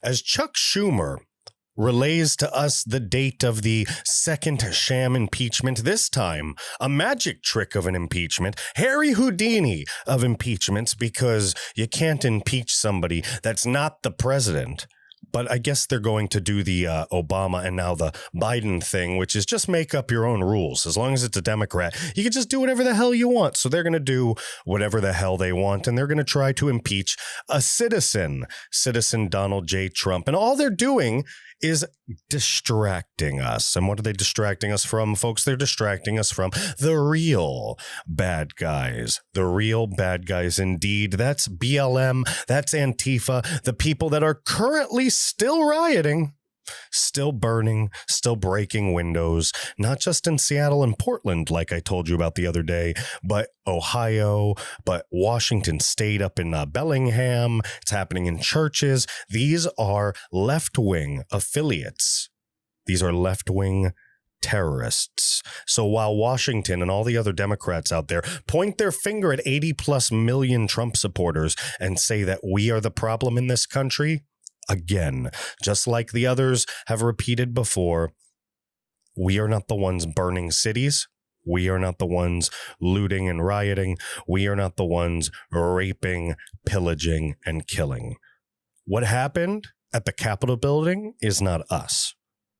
As Chuck Schumer relays to us the date of the second sham impeachment, this time a magic trick of an impeachment, Harry Houdini of impeachments, because you can't impeach somebody that's not the president. But I guess they're going to do the Obama and now the Biden thing, which is just make up your own rules. As long as it's a Democrat, you can just do whatever the hell you want. So they're going to do whatever the hell they want, and they're going to try to impeach a citizen Donald J. Trump. And all they're doing is distracting us. And what are they distracting us from, folks? They're distracting us from the real bad guys. The real bad guys indeed. That's BLM. That's Antifa. The people that are currently still rioting, still burning, still breaking windows, not just in Seattle and Portland, like I told you about the other day, but Ohio, but Washington State up in Bellingham. It's happening in churches. These are left-wing affiliates. These are left-wing terrorists. So while Washington and all the other Democrats out there point their finger at 80 plus million Trump supporters and say that we are the problem in this country, again, just like the others have repeated before, we are not the ones burning cities. We are not the ones looting and rioting. We are not the ones raping, pillaging, and killing. What happened at the Capitol building is not us.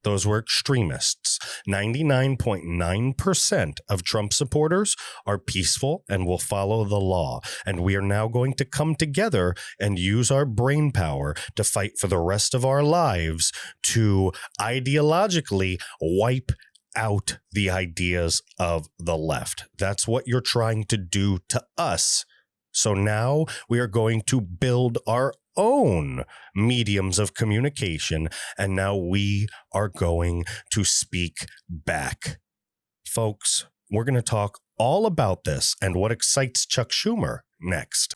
Those were extremists. 99.9% of Trump supporters are peaceful and will follow the law. And we are now going to come together and use our brain power to fight for the rest of our lives to ideologically wipe out the ideas of the left. That's what you're trying to do to us. So now we are going to build our own mediums of communication, and now we are going to speak back. Folks, we're going to talk all about this and what excites Chuck Schumer next.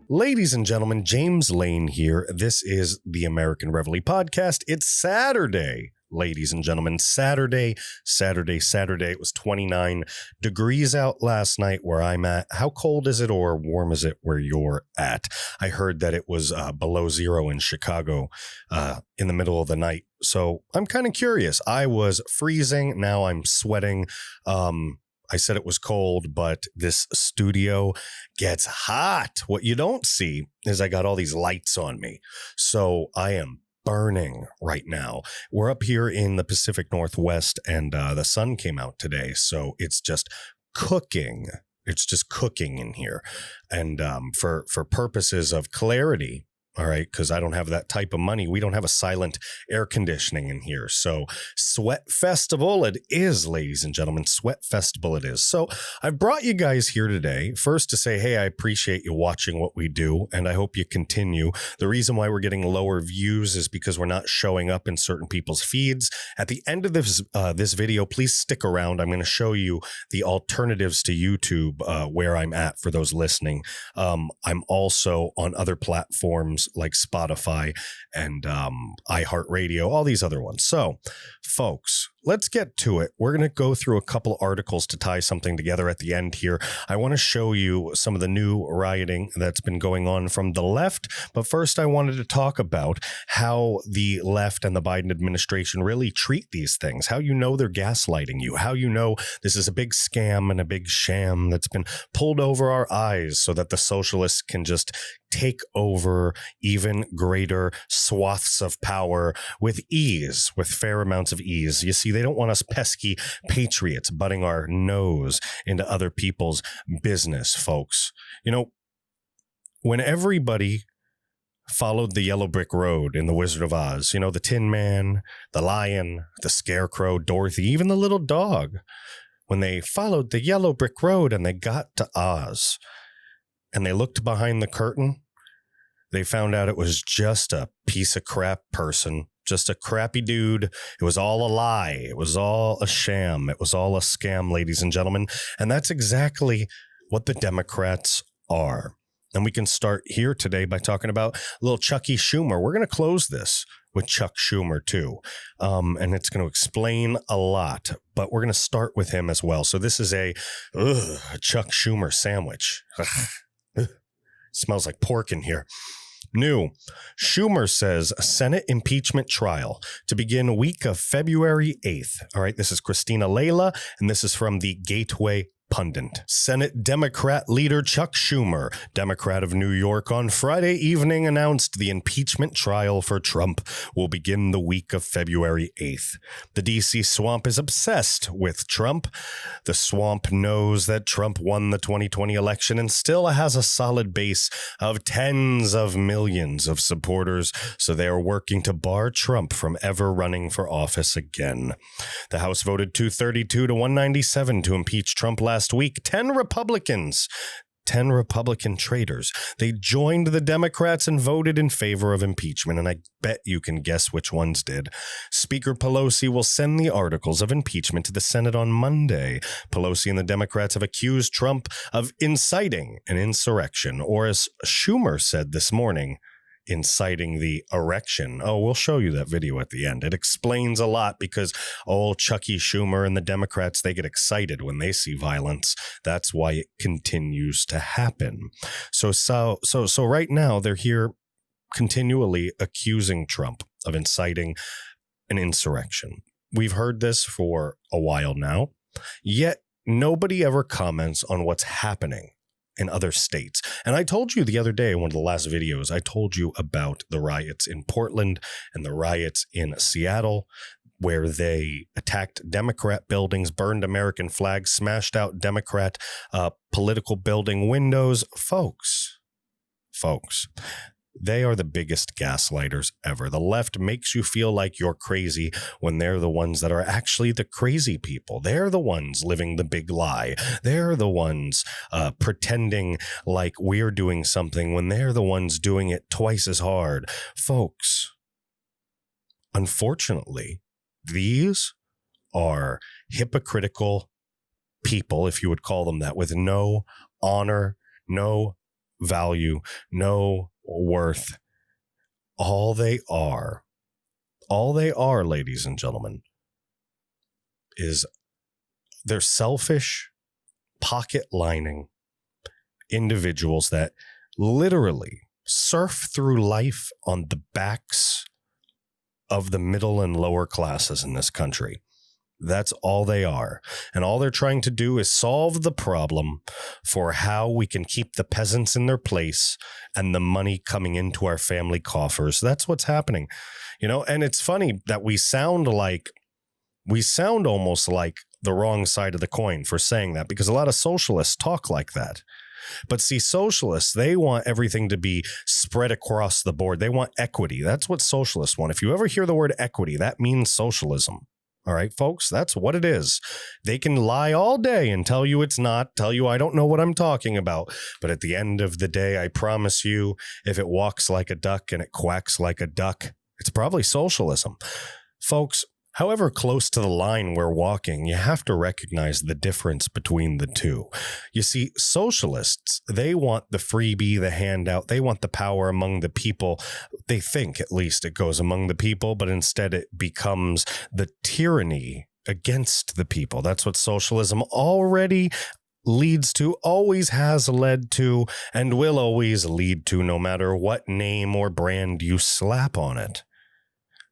Ladies and gentlemen, James Lane here. This is the American Reveille podcast. It's Saturday. Ladies and gentlemen, Saturday. It was 29 degrees out last night where I'm at. How cold is it or warm is it where you're at? I heard that it was below zero in Chicago in the middle of the night. So I'm kind of curious. I was freezing. Now I'm sweating. I said it was cold, but this studio gets hot. What you don't see is I got all these lights on me. So I am burning right now. We're up here in the Pacific Northwest and the sun came out today. So it's just cooking. It's just cooking in here. And for purposes of clarity, all right, because I don't have that type of money. We don't have a silent air conditioning in here. So Sweat Festival it is, ladies and gentlemen. Sweat Festival it is. So I brought you guys here today first to say, hey, I appreciate you watching what we do, and I hope you continue. The reason why we're getting lower views is because we're not showing up in certain people's feeds. At the end of this video, please stick around. I'm going to show you the alternatives to YouTube where I'm at for those listening. I'm also on other platforms like Spotify and iHeartRadio, all these other ones. So, folks, let's get to it. We're going to go through a couple articles to tie something together at the end here. I want to show you some of the new rioting that's been going on from the left. But first, I wanted to talk about how the left and the Biden administration really treat these things, how you know they're gaslighting you, how you know this is a big scam and a big sham that's been pulled over our eyes so that the socialists can just take over even greater swaths of power with ease, with fair amounts of ease. You see, they don't want us pesky patriots butting our nose into other people's business, folks. You know, when everybody followed the yellow brick road in The Wizard of Oz, you know, the Tin Man, the Lion, the Scarecrow, Dorothy, even the little dog, when they followed the yellow brick road and they got to Oz and they looked behind the curtain, they found out it was just a piece of crap person, just a crappy dude. It was all a lie. It was all a sham. It was all a scam, ladies and gentlemen. And that's exactly what the Democrats are. And we can start here today by talking about little Chucky Schumer. We're going to close this with Chuck Schumer, too. And it's going to explain a lot, but we're going to start with him as well. So this is a Chuck Schumer sandwich. Smells like pork in here. New. Schumer says Senate impeachment trial to begin week of February 8th. All right, this is Christina Layla, and this is from the Gateway Pundit. Senate Democrat leader Chuck Schumer, Democrat of New York, on Friday evening announced the impeachment trial for Trump will begin the week of February 8th. The D.C. swamp is obsessed with Trump. The swamp knows that Trump won the 2020 election and still has a solid base of tens of millions of supporters, so they are working to bar Trump from ever running for office again. The House voted 232 to 197 to impeach Trump last week. 10 Republican traitors. They joined the Democrats and voted in favor of impeachment, and I bet you can guess which ones did. Speaker Pelosi will send the articles of impeachment to the Senate on Monday. Pelosi and the Democrats have accused Trump of inciting an insurrection, or as Schumer said this morning, inciting the erection. Oh, we'll show you that video at the end. It explains a lot because old Chucky Schumer and the Democrats, they get excited when they see violence. That's why it continues to happen. So right now they're here continually accusing Trump of inciting an insurrection. We've heard this for a while now, yet nobody ever comments on what's happening in other states. And I told you the other day in one of the last videos, I told you about the riots in Portland and the riots in Seattle, where they attacked Democrat buildings, burned American flags, smashed out Democrat political building windows. Folks, they are the biggest gaslighters ever. The left makes you feel like you're crazy when they're the ones that are actually the crazy people. They're the ones living the big lie. They're the ones pretending like we're doing something when they're the ones doing it twice as hard. Folks, unfortunately, these are hypocritical people, if you would call them that, with no honor, no value, no worth. All they are, ladies and gentlemen, is they're selfish, pocket-lining individuals that literally surf through life on the backs of the middle and lower classes in this country. That's all they are. And all they're trying to do is solve the problem for how we can keep the peasants in their place and the money coming into our family coffers. That's what's happening. You know, and it's funny that we sound almost like the wrong side of the coin for saying that, because a lot of socialists talk like that. But see, socialists, they want everything to be spread across the board. They want equity. That's what socialists want. If you ever hear the word equity, that means socialism. All right, folks, that's what it is. They can lie all day and tell you it's not, tell you I don't know what I'm talking about. But at the end of the day, I promise you, if it walks like a duck and it quacks like a duck, it's probably socialism. Folks, however close to the line we're walking, you have to recognize the difference between the two. You see, socialists, they want the freebie, the handout. They want the power among the people. They think, at least, it goes among the people, but instead it becomes the tyranny against the people. That's what socialism already leads to, always has led to, and will always lead to, no matter what name or brand you slap on it.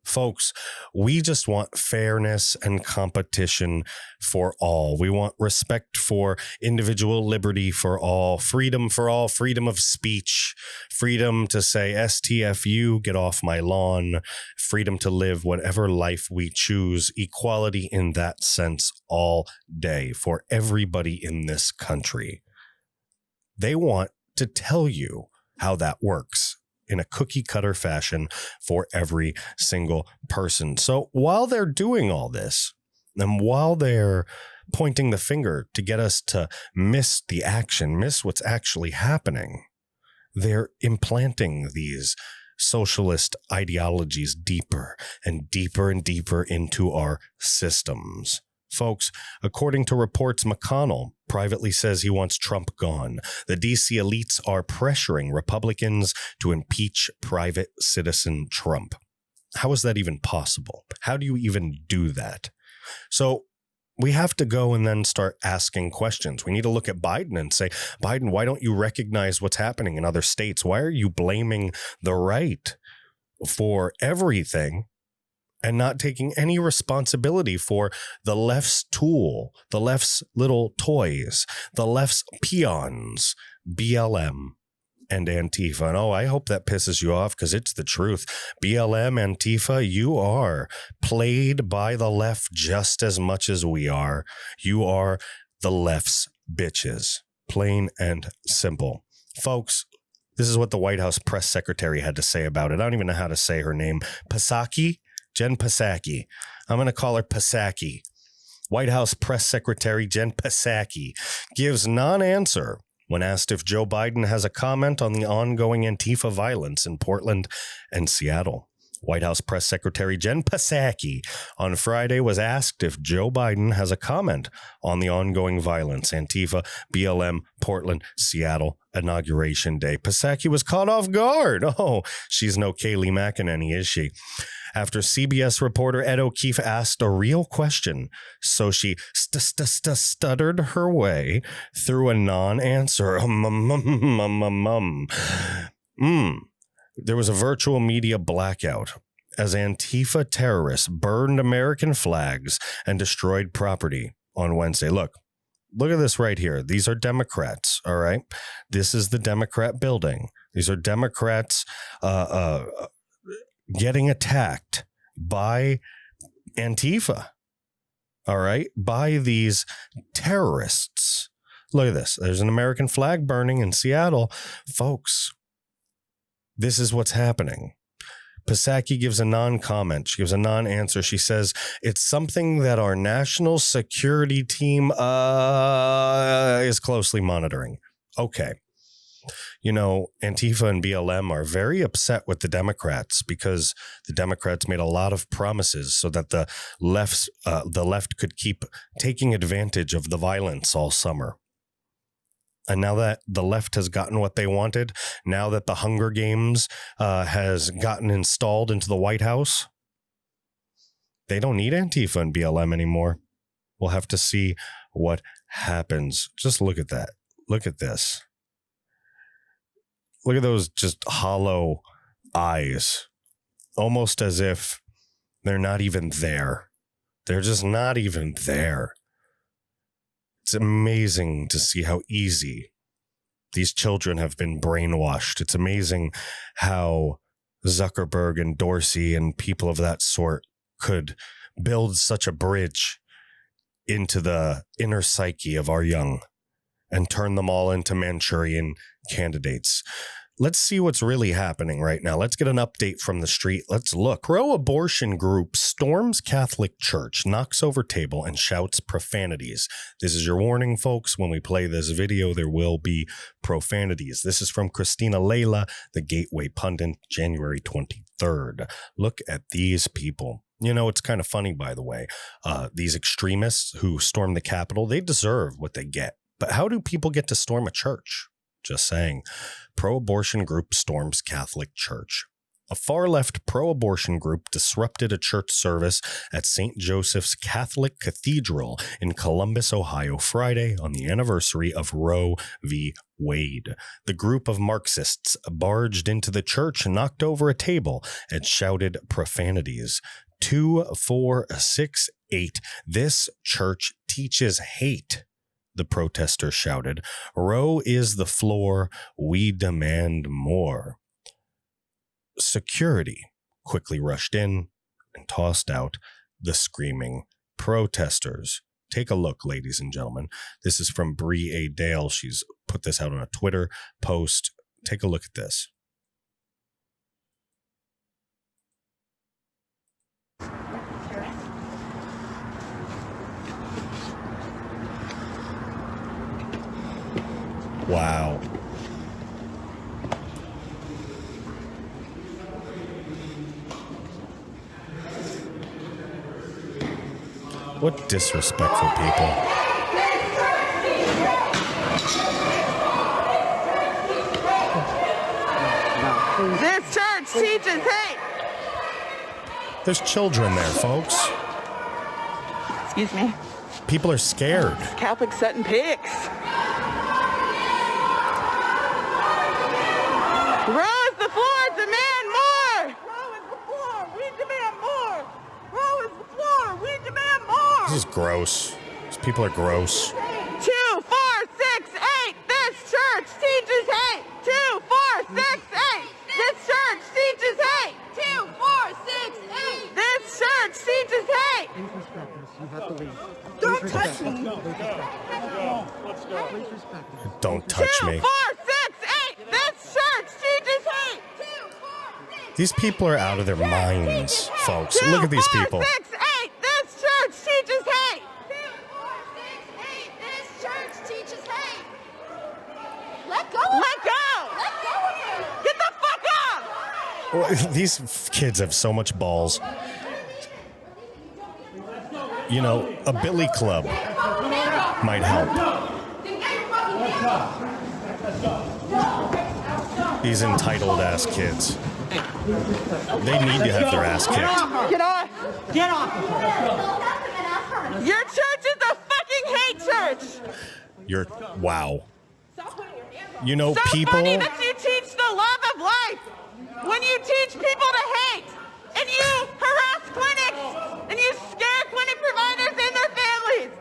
Folks, we just want fairness and competition for all. We want respect for individual liberty for all, freedom of speech, freedom to say STFU, get off my lawn, freedom to live whatever life we choose, equality in that sense all day for everybody in this country. They want to tell you how that works in a cookie cutter fashion for every single person. So while they're doing all this, and while they're pointing the finger to get us to miss the action, miss what's actually happening, they're implanting these socialist ideologies deeper and deeper and deeper into our systems. Folks, according to reports, McConnell privately says he wants Trump gone. The DC elites are pressuring Republicans to impeach private citizen Trump. How is that even possible? How do you even do that? So we have to go and then start asking questions. We need to look at Biden and say, Biden, why don't you recognize what's happening in other states? Why are you blaming the right for everything and not taking any responsibility for the left's tool, the left's little toys, the left's peons, BLM and Antifa? And I hope that pisses you off because it's the truth. BLM, Antifa, you are played by the left just as much as we are. You are the left's bitches, plain and simple. Folks, this is what the White House press secretary had to say about it. I don't even know how to say her name. Psaki? Jen Psaki. I'm going to call her Psaki. White House press secretary Jen Psaki gives non-answer when asked if Joe Biden has a comment on the ongoing Antifa violence in Portland and Seattle. White House press secretary Jen Psaki on Friday was asked if Joe Biden has a comment on the ongoing violence, Antifa, BLM, Portland, Seattle, Inauguration Day. Psaki was caught off guard. Oh, she's no Kayleigh McEnany, is she? After CBS reporter Ed O'Keefe asked a real question, so she stuttered her way through a non-answer. There was a virtual media blackout as Antifa terrorists burned American flags and destroyed property on Wednesday. Look at this right here. These are Democrats, all right? This is the Democrat building. These are Democrats getting attacked by Antifa, all right? By these terrorists. Look at this. There's an American flag burning in Seattle. Folks, this is what's happening. Psaki gives a non-comment. She gives a non-answer. She says, it's something that our national security team is closely monitoring. Okay. You know, Antifa and BLM are very upset with the Democrats because the Democrats made a lot of promises so that the left could keep taking advantage of the violence all summer. And now that the left has gotten what they wanted, now that the Hunger Games has gotten installed into the White House, they don't need Antifa and BLM anymore. We'll have to see what happens. Just look at that. Look at this. Look at those just hollow eyes, almost as if they're not even there. They're just not even there. It's amazing to see how easy these children have been brainwashed. It's amazing how Zuckerberg and Dorsey and people of that sort could build such a bridge into the inner psyche of our young and turn them all into Manchurian candidates. Let's see what's really happening right now. Let's get an update from the street. Let's look. Pro-abortion group storms Catholic church, knocks over table, and shouts profanities. This is your warning, folks. When we play this video, there will be profanities. This is from Christina Layla, the Gateway Pundit, January 23rd. Look at these people. You know, it's kind of funny, by the way. These extremists who storm the Capitol, they deserve what they get. But how do people get to storm a church? Just saying. Pro-abortion group storms Catholic church. A far-left pro-abortion group disrupted a church service at St. Joseph's Catholic Cathedral in Columbus, Ohio, Friday on the anniversary of Roe v. Wade. The group of Marxists barged into the church, knocked over a table, and shouted profanities. 2, 4, 6, 8. This church teaches hate. The protesters shouted. Roe is the floor. We demand more. Security quickly rushed in and tossed out the screaming protesters. Take a look, ladies and gentlemen. This is from Bree A. Dale. She's put this out on a Twitter post. Take a look at this. Wow. What disrespectful people. This church teaches hate. There's children there, folks. Excuse me. People are scared. Catholic setting pigs. Row is the floor, demand more. Row is the floor, we demand more. Row is the floor, we demand more. This is gross. These people are gross. 2, 4, 6, 8. This church teaches hate. 2, 4, 6, 8. This church teaches hate. 2, 4, 6, 8. This church teaches hate. Please respect us. You have to leave. Don't touch me. Let's go. Please respect us. Don't touch 2, me. 4, 6, 8. This church teaches hate. 2, 4, 6. These people are out of their minds, folks. 2, Look at these 4, people. 6, 8. This church teaches hate. 2, 4, 6, 8. This church teaches hate. Let go. Let go. Let go of her. Get the fuck up. Well, these kids have so much balls. You know, a billy club might help. These entitled ass kids. They need to have their ass kicked. Get off. Get off of her. Your church is a fucking hate church. Wow. You know, So people. funny that you teach the love of life when you teach people to hate and you harass clinics and you scare clinic providers and their families.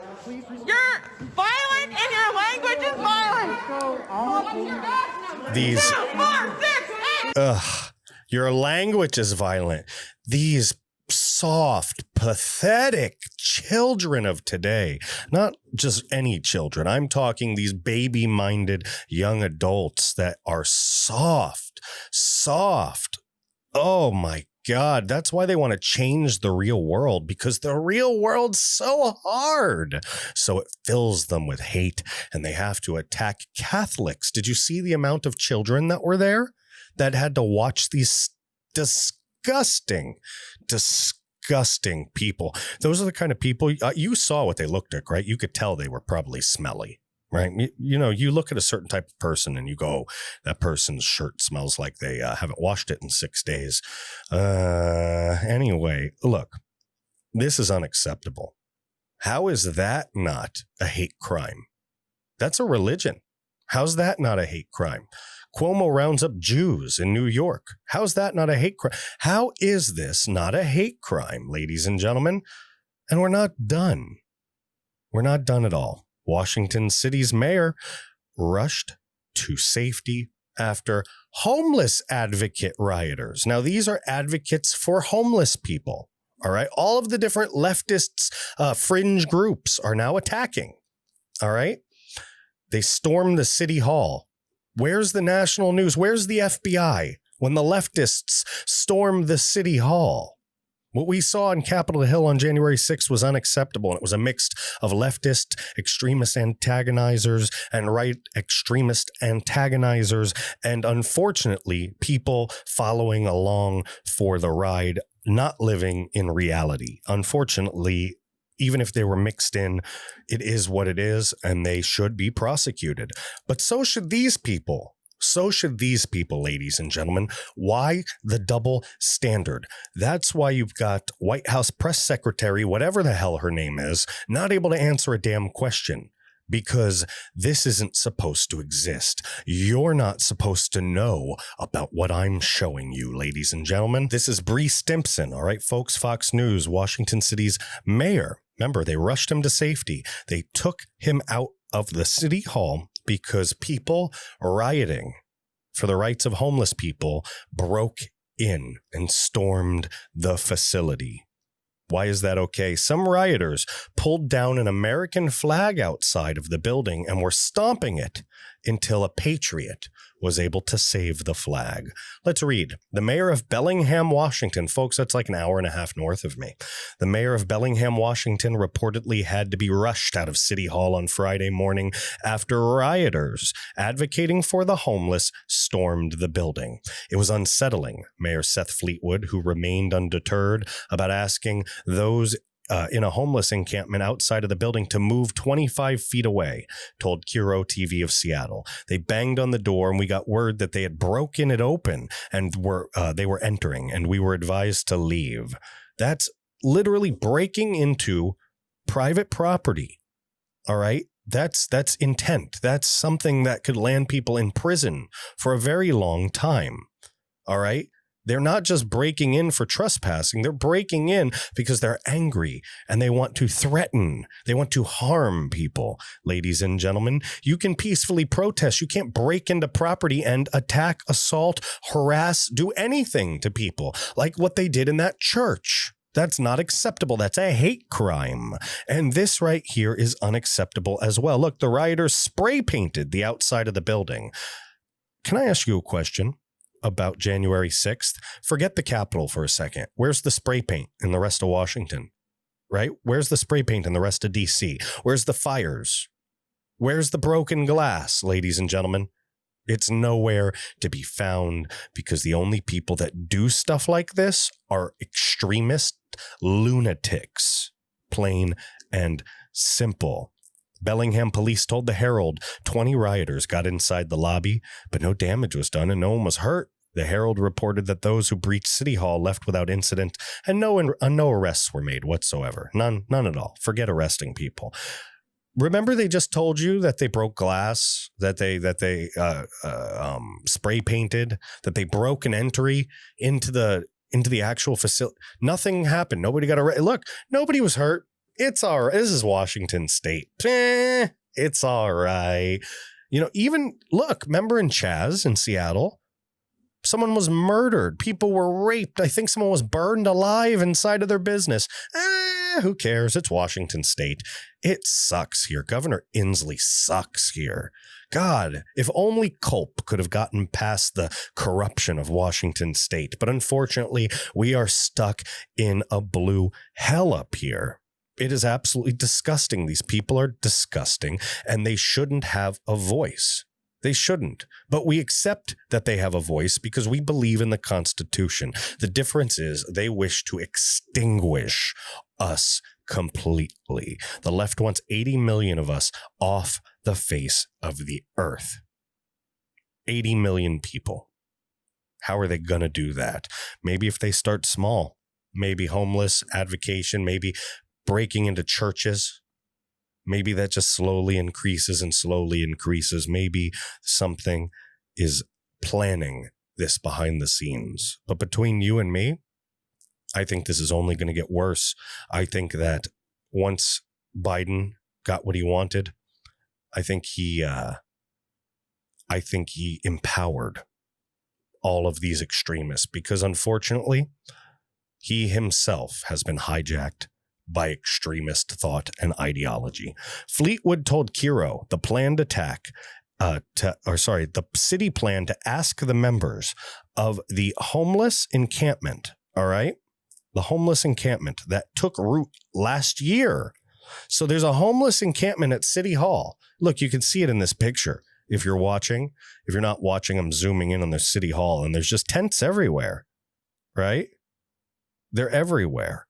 You're violent and your language is violent. These. 2, 4, 6, 8. Ugh. Your language is violent. These soft, pathetic children of today, not just any children. I'm talking these baby-minded young adults that are soft. Oh my God. That's why they want to change the real world, because the real world's so hard. So it fills them with hate and they have to attack Catholics. Did you see the amount of children that were there that had to watch these disgusting people? Those are the kind of people, you saw what they looked like, right? You could tell they were probably smelly, right? You know, you look at a certain type of person and you go, that person's shirt smells like they haven't washed it in 6 days. Anyway, look, this is unacceptable. How is that not a hate crime? That's a religion. How's that not a hate crime? Cuomo rounds up Jews in New York. How's that not a hate crime? How is this not a hate crime, ladies and gentlemen? And we're not done. We're not done at all. Washington City's mayor rushed to safety after homeless advocate rioters. Now, these are advocates for homeless people. All right. All of the different leftists, fringe groups are now attacking. All right. They stormed the city hall. Where's the national news? Where's the FBI when the leftists stormed the city hall? What we saw on Capitol Hill on January 6th was unacceptable. And it was a mix of leftist extremist antagonizers and right extremist antagonizers. And unfortunately, people following along for the ride, not living in reality. Unfortunately, even if they were mixed in, it is what it is, and they should be prosecuted. But so should these people. So should these people, ladies and gentlemen. Why the double standard? That's why you've got White House press secretary, whatever the hell her name is, not able to answer a damn question. Because this isn't supposed to exist. You're not supposed to know about what I'm showing you, ladies and gentlemen. This is Bree Stimpson, all right, folks, Fox News, Washington City's mayor. Remember, they rushed him to safety. They took him out of the city hall because people rioting for the rights of homeless people broke in and stormed the facility. Why is that okay? Some rioters pulled down an American flag outside of the building and were stomping it until a patriot was able to save the flag. Let's read. The mayor of Bellingham, Washington, folks, that's like an hour and a half north of me. The mayor of Bellingham, Washington reportedly had to be rushed out of City Hall on Friday morning after rioters advocating for the homeless stormed the building. It was unsettling, Mayor Seth Fleetwood, who remained undeterred about asking those in a homeless encampment outside of the building to move 25 feet away, told Kiro TV of Seattle. They banged on the door and we got word that they had broken it open and they were entering and we were advised to leave. That's literally breaking into private property. All right. That's intent. That's something that could land people in prison for a very long time. All right. They're not just breaking in for trespassing. They're breaking in because they're angry and they want to threaten. They want to harm people. Ladies and gentlemen, you can peacefully protest. You can't break into property and attack, assault, harass, do anything to people like what they did in that church. That's not acceptable. That's a hate crime. And this right here is unacceptable as well. Look, the rioters spray painted the outside of the building. Can I ask you a question about January 6th? Forget the Capitol for a second. Where's the spray paint in the rest of Washington? Right? Where's the spray paint in the rest of DC? Where's the fires? Where's the broken glass, ladies and gentlemen? It's nowhere to be found because the only people that do stuff like this are extremist lunatics, plain and simple. Bellingham police told the Herald 20 rioters got inside the lobby, but no damage was done and no one was hurt. The Herald reported that those who breached City Hall left without incident and no arrests were made whatsoever. None at all. Forget arresting people. Remember, they just told you that they broke glass, that they spray painted, that they broke an entry into the actual facility. Nothing happened. Nobody got arrested. Look, nobody was hurt. It's all right. This is Washington State. It's all right. Even look, remember in Chaz in Seattle, someone was murdered. People were raped. I think someone was burned alive inside of their business. Who cares? It's Washington State. It sucks here. Governor Inslee sucks here. God, if only Culp could have gotten past the corruption of Washington State. But unfortunately, we are stuck in a blue hell up here. It is absolutely disgusting. These people are disgusting, and they shouldn't have a voice. They shouldn't. But we accept that they have a voice because we believe in the Constitution. The difference is they wish to extinguish us completely. The left wants 80 million of us off the face of the earth. 80 million people. How are they going to do that? Maybe if they start small, maybe homeless advocation, maybe breaking into churches. Maybe that just slowly increases and slowly increases. Maybe something is planning this behind the scenes. But between you and me, I think this is only going to get worse. I think that once Biden got what he wanted, I think he empowered all of these extremists because unfortunately, he himself has been hijacked by extremist thought and ideology. Fleetwood told Kiro the planned attack the city plan to ask the members of the homeless encampment, all right? The homeless encampment that took root last year. So there's a homeless encampment at City Hall. Look, you can see it in this picture. If you're watching, if you're not watching, I'm zooming in on the City Hall and there's just tents everywhere, right? They're everywhere.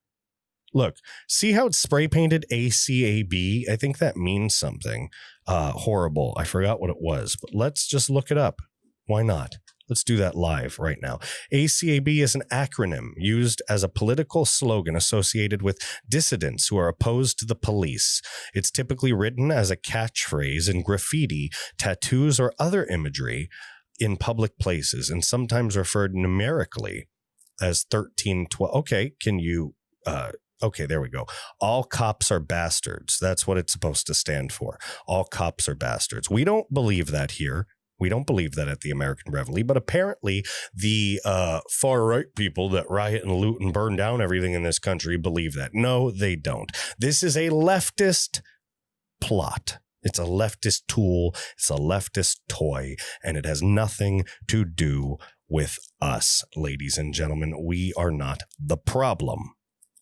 Look, see how it's spray painted ACAB? I think that means something horrible. I forgot what it was, but let's just look it up. Why not? Let's do that live right now. ACAB is an acronym used as a political slogan associated with dissidents who are opposed to the police. It's typically written as a catchphrase in graffiti, tattoos, or other imagery in public places, and sometimes referred numerically as 1312. Okay, can you... Okay, there we go. All cops are bastards. That's what it's supposed to stand for. All cops are bastards. We don't believe that here. We don't believe that at the American Reveille, but apparently the far-right people that riot and loot and burn down everything in this country believe that. No, they don't. This is a leftist plot. It's a leftist tool. It's a leftist toy, and it has nothing to do with us, ladies and gentlemen. We are not the problem.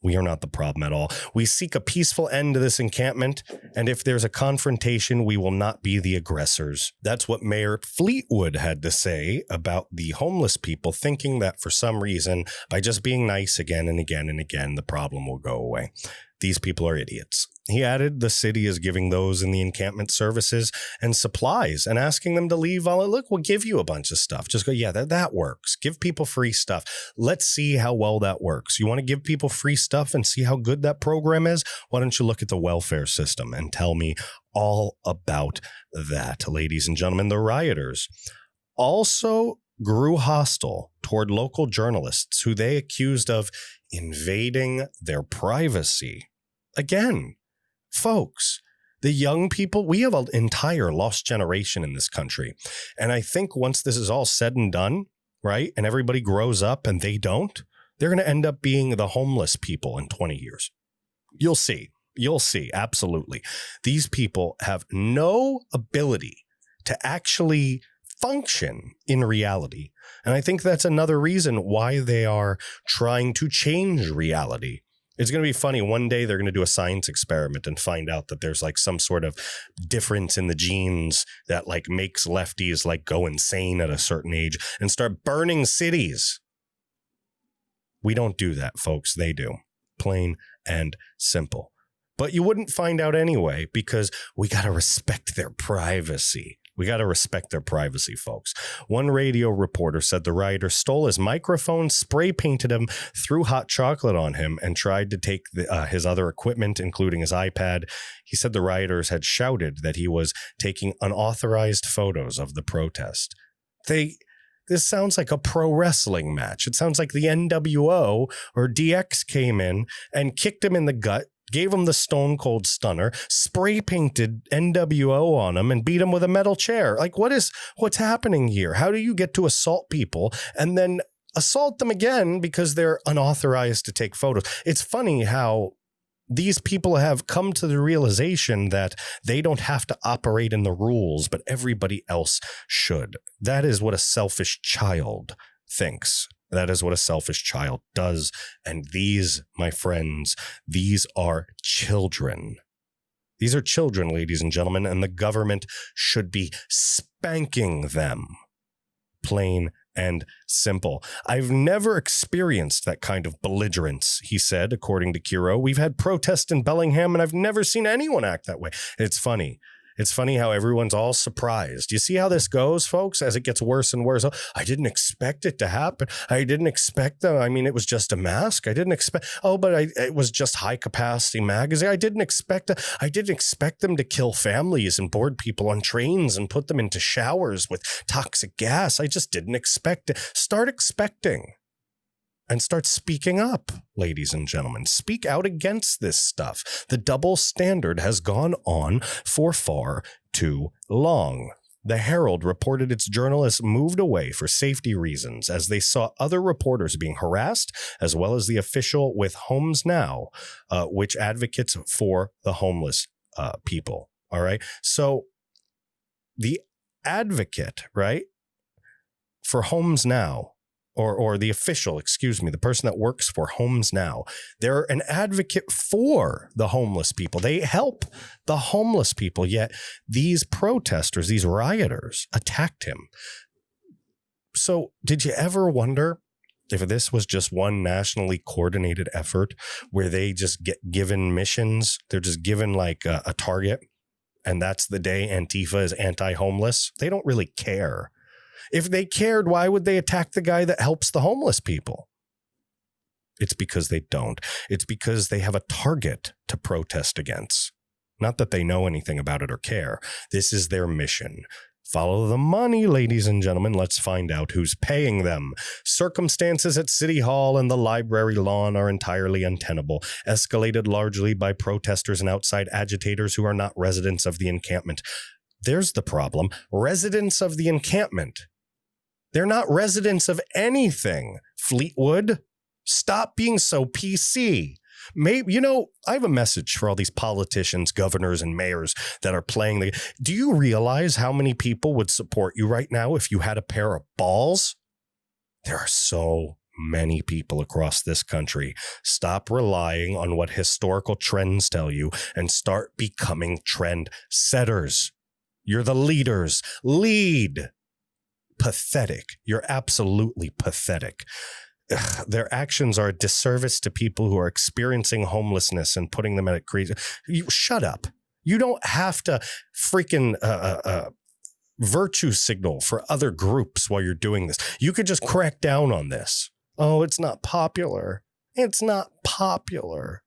We are not the problem at all. We seek a peaceful end to this encampment, and if there's a confrontation, we will not be the aggressors. That's what Mayor Fleetwood had to say about the homeless people, thinking that for some reason, by just being nice again and again and again, the problem will go away. These people are idiots. He added the city is giving those in the encampment services and supplies and asking them to leave. Look, we'll give you a bunch of stuff. Just go, yeah, that works. Give people free stuff. Let's see how well that works. You want to give people free stuff and see how good that program is? Why don't you look at the welfare system and tell me all about that, ladies and gentlemen? The rioters also grew hostile toward local journalists who they accused of invading their privacy. Again, folks, the young people, we have an entire lost generation in this country. And I think once this is all said and done, right, and everybody grows up and they don't, they're going to end up being the homeless people in 20 years. You'll see. You'll see. Absolutely. These people have no ability to actually function in reality. And I think that's another reason why they are trying to change reality. It's going to be funny. One day they're going to do a science experiment and find out that there's like some sort of difference in the genes that like makes lefties like go insane at a certain age and start burning cities. We don't do that, folks. They do. Plain and simple. But you wouldn't find out anyway because we got to respect their privacy. We got to respect their privacy, folks. One radio reporter said the rioter stole his microphone, spray painted him, threw hot chocolate on him, and tried to take his other equipment, including his iPad. He said the rioters had shouted that he was taking unauthorized photos of the protest. This sounds like a pro wrestling match. It sounds like the NWO or DX came in and kicked him in the gut, gave him the Stone Cold Stunner, spray painted NWO on him, and beat him with a metal chair. Like, what's happening here? How do you get to assault people and then assault them again because they're unauthorized to take photos? It's funny how these people have come to the realization that they don't have to operate in the rules, but everybody else should. That is what a selfish child thinks. That is what a selfish child does. And these, my friends, these are children. These are children, ladies and gentlemen, and the government should be spanking them. Plain and simple. I've never experienced that kind of belligerence, he said, according to Kiro. We've had protests in Bellingham, and I've never seen anyone act that way. It's funny. It's funny how everyone's all surprised. You see how this goes, folks, as it gets worse and worse. Oh, I didn't expect it to happen. I didn't expect them. I mean, it was just a mask. I didn't expect. Oh, but it was just high capacity magazine. I didn't expect them to kill families and board people on trains and put them into showers with toxic gas. I just didn't expect it. Start expecting. And start speaking up, ladies and gentlemen. Speak out against this stuff. The double standard has gone on for far too long. The Herald reported its journalists moved away for safety reasons as they saw other reporters being harassed, as well as the official with Homes Now, which advocates for the homeless people. All right. So the advocate, right, for Homes Now, or the official, the person that works for Homes Now, they're an advocate for the homeless people. They help the homeless people, yet these protesters, these rioters, attacked him. So did you ever wonder if this was just one nationally coordinated effort where they just get given missions? They're just given like a target, and that's the day Antifa is anti-homeless. They don't really care. If they cared, why would they attack the guy that helps the homeless people? It's because they don't. It's because they have a target to protest against. Not that they know anything about it or care. This is their mission. Follow the money, ladies and gentlemen. Let's find out who's paying them. Circumstances at City Hall and the library lawn are entirely untenable, escalated largely by protesters and outside agitators who are not residents of the encampment. There's the problem. Residents of the encampment. They're not residents of anything. Fleetwood, stop being so PC. Maybe, I have a message for all these politicians, governors, and mayors that are playing do you realize how many people would support you right now if you had a pair of balls? There are so many people across this country. Stop relying on what historical trends tell you and start becoming trend setters. You're the leaders. Lead. Pathetic. You're absolutely pathetic. their actions are a disservice to people who are experiencing homelessness and putting them at a crazy. You shut up. You don't have to freaking virtue signal for other groups while you're doing this. You could just crack down on this. Oh, it's not popular. It's not popular.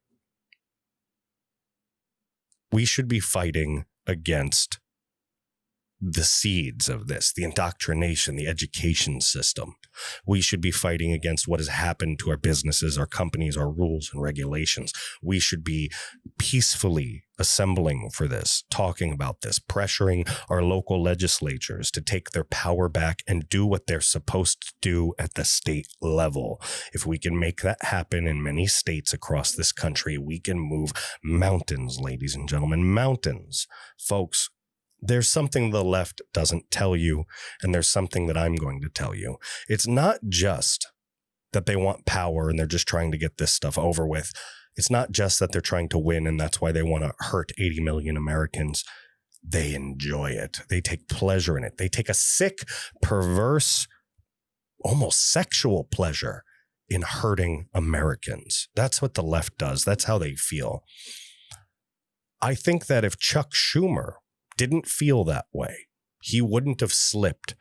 We should be fighting against the seeds of this, the indoctrination, the education system. We should be fighting against what has happened to our businesses, our companies, our rules and regulations. We should be peacefully assembling for this, talking about this, pressuring our local legislatures to take their power back and do what they're supposed to do at the state level. If we can make that happen in many states across this country, we can move mountains, ladies and gentlemen, mountains. Folks, there's something the left doesn't tell you, and there's something that I'm going to tell you. It's not just that they want power and they're just trying to get this stuff over with. It's not just that they're trying to win and that's why they want to hurt 80 million Americans. They enjoy it. They take pleasure in it. They take a sick, perverse, almost sexual pleasure in hurting Americans. That's what the left does. That's how they feel. I think that if Chuck Schumer didn't feel that way, he wouldn't have slipped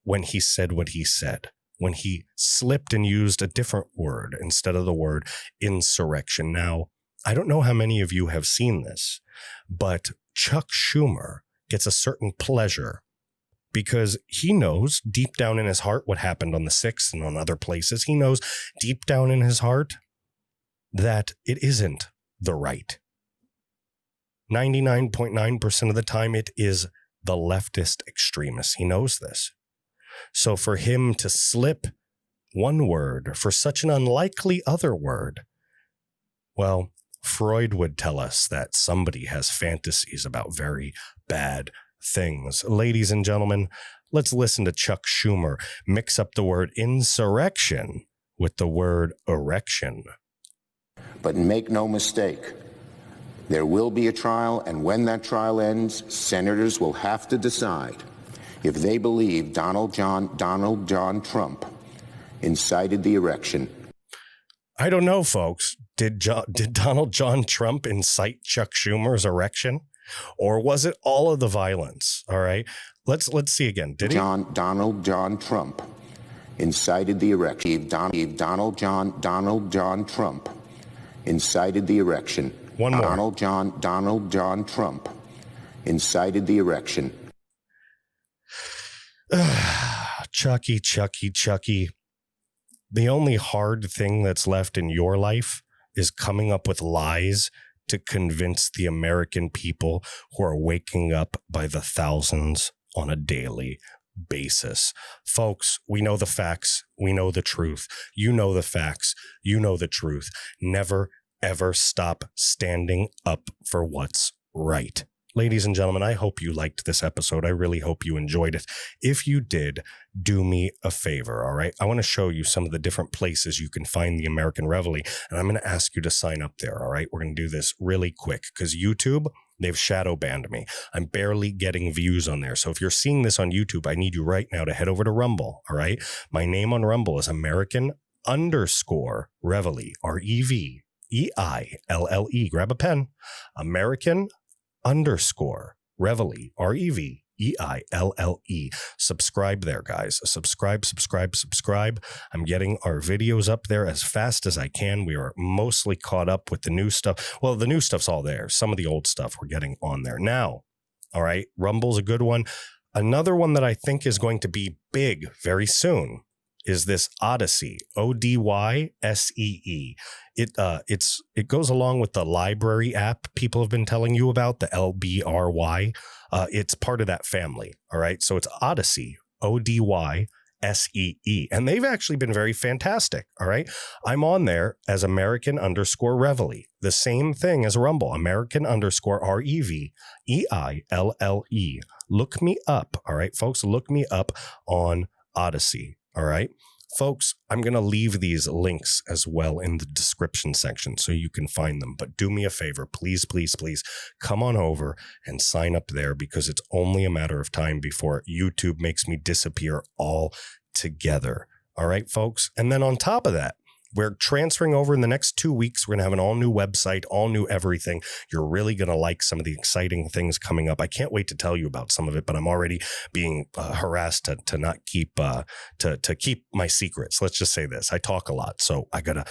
when he said what he said, when he slipped and used a different word instead of the word insurrection. Now, I don't know how many of you have seen this, but Chuck Schumer gets a certain pleasure because he knows deep down in his heart what happened on the 6th and on other places. He knows deep down in his heart that it isn't the right. 99.9% of the time, it is the leftist extremists. He knows this. So for him to slip one word for such an unlikely other word, well, Freud would tell us that somebody has fantasies about very bad things. Ladies and gentlemen, let's listen to Chuck Schumer mix up the word insurrection with the word erection. But make no mistake, there will be a trial, and when that trial ends, senators will have to decide if they believe Donald John Trump incited the erection. I don't know, folks. Did Donald John Trump incite Chuck Schumer's erection? Or was it all of the violence? All right. Let's see again. Did Donald John Trump incited the erection. Donald John Trump incited the erection. One more. Donald John Trump incited the erection. Chucky. The only hard thing that's left in your life is coming up with lies to convince the American people who are waking up by the thousands on a daily basis. Folks, we know the facts. We know the truth. You know the facts. You know the truth. Never, ever stop standing up for what's right. Ladies and gentlemen, I hope you liked this episode. I really hope you enjoyed it. If you did, do me a favor, all right? I want to show you some of the different places you can find the American Reveille, and I'm going to ask you to sign up there, all right? We're going to do this really quick because YouTube, they've shadow banned me. I'm barely getting views on there. So if you're seeing this on YouTube, I need you right now to head over to Rumble, all right? My name on Rumble is American_Reveille, Reveille. Grab a pen. American_Reveille, Reveille. Subscribe there, guys. Subscribe. I'm getting our videos up there as fast as I can. We are mostly caught up with the new stuff. Well, the new stuff's all there. Some of the old stuff we're getting on there now. All right. Rumble's a good one. Another one that I think is going to be big very soon is this Odyssey, Odyssee. It goes along with the library app people have been telling you about, the LBRY. It's part of that family. All right. So it's Odyssey, Odyssee. And they've actually been very fantastic. All right. I'm on there as American_Reveille. The same thing as Rumble, American_Reveille. Look me up. All right, folks, look me up on Odyssey. All right, folks, I'm going to leave these links as well in the description section so you can find them. But do me a favor, please come on over and sign up there because it's only a matter of time before YouTube makes me disappear altogether. All right, folks. And then on top of that, we're transferring over in the next 2 weeks. We're going to have an all new website, all new everything. You're really going to like some of the exciting things coming up. I can't wait to tell you about some of it, but I'm already being harassed to not keep to keep my secrets. Let's just say this. I talk a lot, so I gotta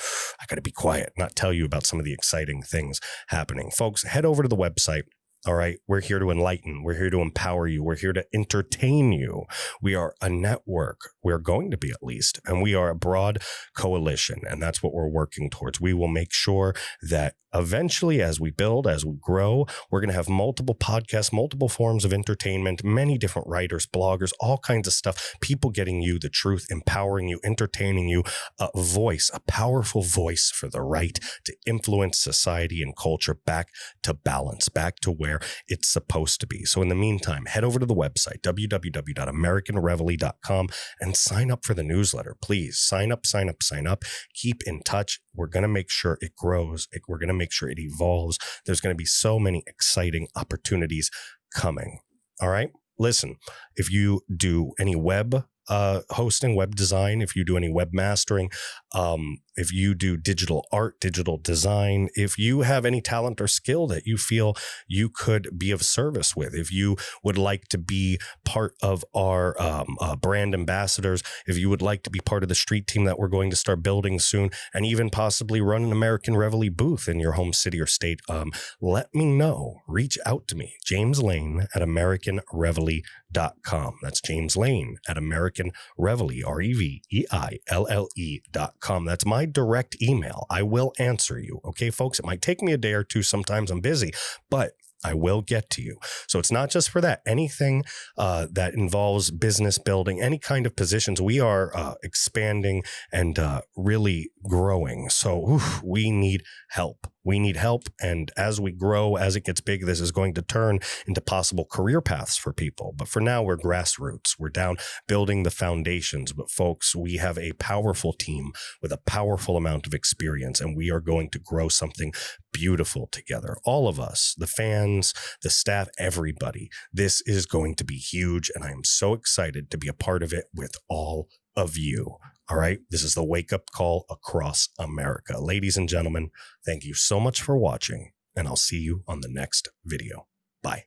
be quiet, not tell you about some of the exciting things happening. Folks, head over to the website. All right. We're here to enlighten. We're here to empower you. We're here to entertain you. We are a network. We're going to be, at least, and we are a broad coalition. And that's what we're working towards. We will make sure that eventually, as we build, as we grow, we're going to have multiple podcasts, multiple forms of entertainment, many different writers, bloggers, all kinds of stuff, people getting you the truth, empowering you, entertaining you, a voice, a powerful voice for the right to influence society and culture back to balance, back to where it's supposed to be. So in the meantime, head over to the website, www.americanreveille.com, and sign up for the newsletter. Please sign up. Keep in touch. We're going to make sure it grows. We're going to make sure it evolves. There's going to be so many exciting opportunities coming. All right. Listen, if you do any web hosting, web design, if you do any web mastering, if you do digital art, digital design, if you have any talent or skill that you feel you could be of service with, if you would like to be part of our brand ambassadors, if you would like to be part of the street team that we're going to start building soon, and even possibly run an American Reveille booth in your home city or state, let me know. Reach out to me, James Lane at AmericanReveille.com. That's James Lane at American Reveille, REVEILLE.com. That's my direct email. I will answer you. Okay, folks, it might take me a day or two. Sometimes I'm busy, but I will get to you. So it's not just for that. Anything that involves business building, any kind of positions, we are expanding and really growing. So we need help. We need help. And as we grow, as it gets big, this is going to turn into possible career paths for people. But for now, we're grassroots. We're down building the foundations. But folks, we have a powerful team with a powerful amount of experience, and we are going to grow something beautiful together. All of us, the fans, the staff, everybody. This is going to be huge. And I am so excited to be a part of it with all of you. All right. This is the wake up call across America. Ladies and gentlemen, thank you so much for watching, and I'll see you on the next video. Bye.